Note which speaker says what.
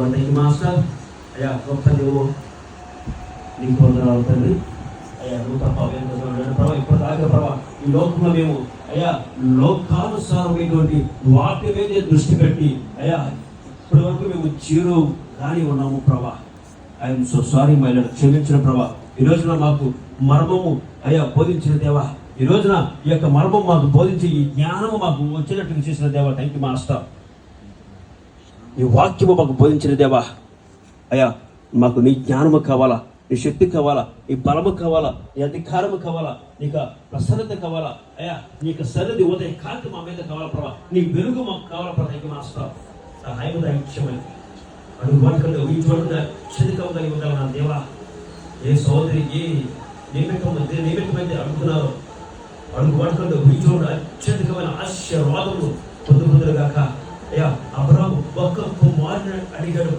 Speaker 1: Master అయ్యా గొప్ప దేవు నీకు వందనాలు తండ్రి. అయ్యా నువ్వు తప్ప ప్రభావ ఇప్పటిదాకా ప్రభావ ఈ లోకంలో మేము అయ్యా లోకానుసారమైనటువంటి వాటి మీదే దృష్టి పెట్టి అయ్యా ఇప్పటి వరకు మేము చీరు కానీ ఉన్నాము ప్రభా. I'm so sorry my lord, క్షమించిన ప్రభా. ఈ రోజున మాకు మర్మము అయ్యా బోధించిన దేవా, ఈ రోజున ఈ యొక్క మర్మం మాకు బోధించి ఈ జ్ఞానము మాకు వచ్చినట్టు చేసిన దేవా, థ్యాంక్ యూ మాస్టర్. ఈ వాక్యము మాకు బోధించిన దేవా, అయ్యా మాకు నీ జ్ఞానము కావాలా, నీ శక్తి కావాలా, నీ బలము కావాలా, నీ అధికారము కావాలా, నీకు ప్రసన్నత కావాలా అయ్యా, నీకు సరిది ఉదయ కాంతి మా మీద కావాలా ప్రభా, నీ వెలుగు మాకు కావాలా ప్రభా. Thank you master. సహాయం దయచేయమని అడుగు వాటికంటే ఈ చోట అత్యధికంగా కలిగి ఉండాలి నా దేవా. ఏ సోదరి ఏ నియమితమైతే అడుగుతున్నారో అడుగు వాటికంటే ఈ చోట అత్యధికమైన ఆశీర్వాదములు పొందుకుందరుగాక. అయ్యా అబ్రాహాము ఒక్క కుమారుని అడిగాడు.